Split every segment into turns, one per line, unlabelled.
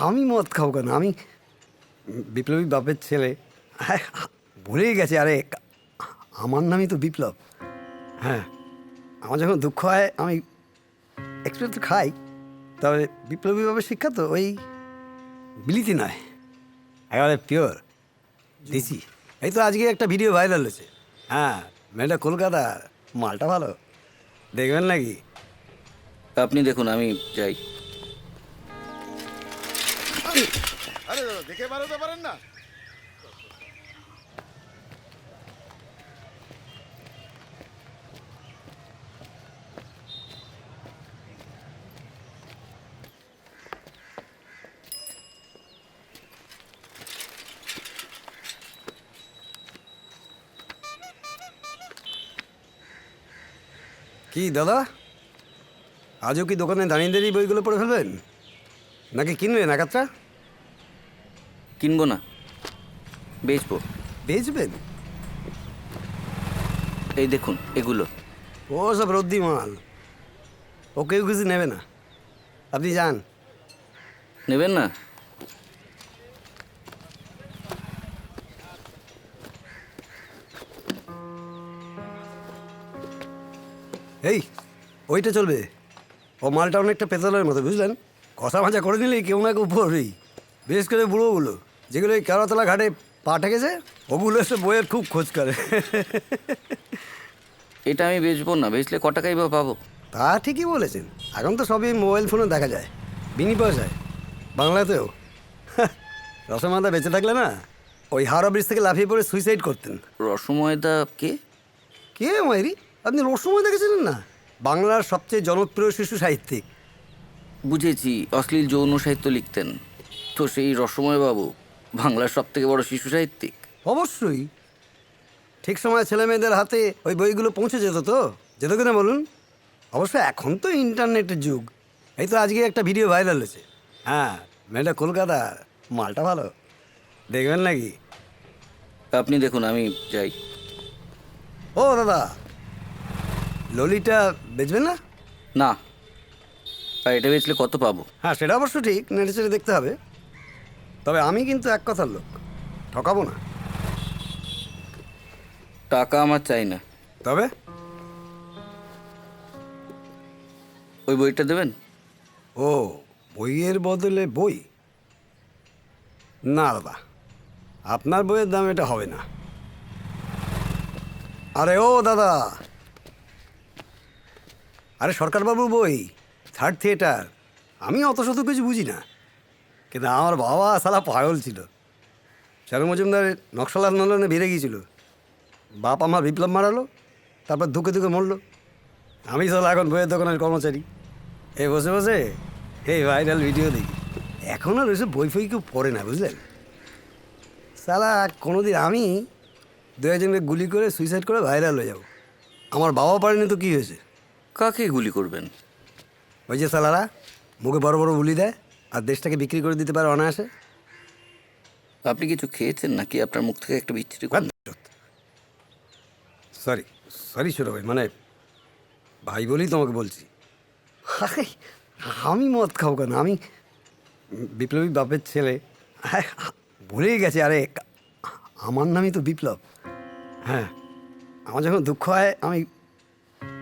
আমি মদ খাবো কেন? আমি বিপ্লবী বাপের ছেলে। হ্যাঁ, ভুলেই গেছে। আরে আমার নামই তো বিপ্লব। হ্যাঁ, আমার যখন দুঃখ হয় আমি একটু একটু খাই। তবে বিপ্লবী বাপের শিক্ষা তো ওই বিলিতি নয়, একেবারে পিওর দেশি। এই তো আজকে একটা ভিডিও ভাইরাল হয়েছে। হ্যাঁ, মেয়েটা কলকাতার, মালটা ভালো, দেখবেন নাকি?
আপনি দেখুন, আমি যাই।
আরে দাদা, দেখে বেরোতে পারেন না?
কি দাদা, আজও কি দোকানে দাঁড়িয়ে দাঁড়িয়ে বইগুলো পড়ে ফেলবেন, নাকি কিনবেন একাত্রা?
কিনবো না, বেচবো।
বেচবেন?
এই দেখুন এগুলো।
ও সব রদ্দি মাল, ও কেউ কিছু নেবে না, আপনি যান।
নেবেন না?
এই ওইটা চলবে, ও মালটা অনেকটা পেতলের মতো, বুঝলেন? কথা ভাজা করে নিলেই কেউ না কেউ পড়বেই। বিশেষ করে বুড়োগুলো, যেগুলো এই কেওড়াতলা ঘাটে পা ঠেকেছে, ওগুলো এসে বইয়ের খুব খোঁজ করে।
এটা আমি বেচবো না, বেচলে ক টাকাই বা পাবো?
তা ঠিকই বলেছেন, এখন তো সবই মোবাইল ফোনে দেখা যায়, বিনি পয়সায়, বাংলাতেও। রসমাদা বেঁচে থাকলে না ওই হাওড়া ব্রিজ থেকে লাফিয়ে পড়ে সুইসাইড করতেন।
রসময়দা কে?
কে মাইরি? আপনি রসময় দেখেছিলেন না? বাংলার সবচেয়ে জনপ্রিয় শিশু সাহিত্যিক।
বুঝেছি, অশ্লীল যৌন সাহিত্য লিখতেন। তো সেই রসময় বাবু বাংলার সব থেকে বড় শিশু সাহিত্যিক।
অবশ্যই, ঠিক সময় ছেলে মেয়েদের হাতে ওই বইগুলো পৌঁছে যেত তো, যেত কিনা বলুন? অবশ্য এখন তো ইন্টারনেটের যুগ। এই তো আজকে একটা ভিডিও ভাইরাল হয়েছে। হ্যাঁ, মেয়েটা কলকাতার, মালটা ভালো, দেখবেন নাকি?
আপনি দেখুন, আমি যাই।
ও দাদা, ললিটা বেচবেন না?
না। আর এটা বেচলে কত পাবো?
হ্যাঁ, সেটা অবশ্য ঠিক, নেড়ে চেড়ে দেখতে হবে। তবে আমি কিন্তু এক কথার লোক, ঠকাবো না।
টাকা আমার চাই না।
তবে
ওই বইটা দেবেন?
ও, বইয়ের বদলে বই? না দাদা, আপনার বইয়ের দাম এটা হবে না। আরে ও দাদা, আরে সরকারবাবুর বই, থার্ড থিয়েটার। আমি অত শত কিছু বুঝি না, কিন্তু আমার বাবা সালা পাগল ছিল। চারু মজুমদারের নকশাল আন্দোলনে বেড়ে গিয়েছিল। বাপ আমার বিপ্লব মারালো, তারপর ধুকে ধুকে মরলো। আমি সালা এখন বইয়ের দোকানের কর্মচারী। এই বসে বসে এই ভাইরাল ভিডিও দেখি। এখন আর ওইসব বই ফই কেউ পড়ে না, বুঝলেন? সালা কোনোদিন আমি 2 জনকে গুলি করে সুইসাইড করে ভাইরাল হয়ে যাব। আমার বাবা পারেনি তো কী হয়েছে?
কাকে গুলি করবেন?
ওই যে সালারা মুখে বড় বড় গুলি দেয় আর দেশটাকে বিক্রি করে দিতে পারে অনায়াসে।
আপনি কিছু খেয়েছেন নাকি? আপনার মুখ থেকে একটা বিচ্ছিরি
সরি সরি ছোটো ভাই, মানে ভাই বলেই তোমাকে বলছি। আরে আমি মদ খাবো কেন? আমি বিপ্লবী বাপের ছেলে। হ্যাঁ, ভুলেই গেছে। আরে আমার নামই তো বিপ্লব। হ্যাঁ, আমার যখন দুঃখ হয় আমি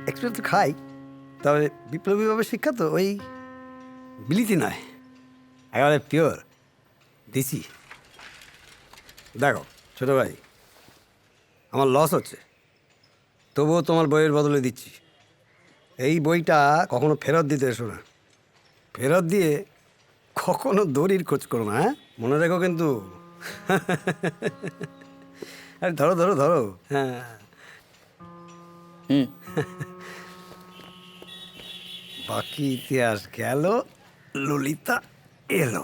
একটু একটু খাই। তবে বিপ্লবী বাপের শিক্ষা তো ওই বিলিতি নয়, একেবারে পিওর দেশি। দেখো ছোটো ভাই, আমার লস হচ্ছে, তবুও তোমার বইয়ের বদলে দিচ্ছি। এই বইটা কখনো ফেরত দিতে এসো না। ফেরত দিয়ে কখনো দড়ির খোঁজ করো না, হ্যাঁ? মনে রেখো কিন্তু। আরে ধরো ধরো ধরো। হ্যাঁ,
হুম।
বাকি ইতিহাস গেল, ললিতা এলো।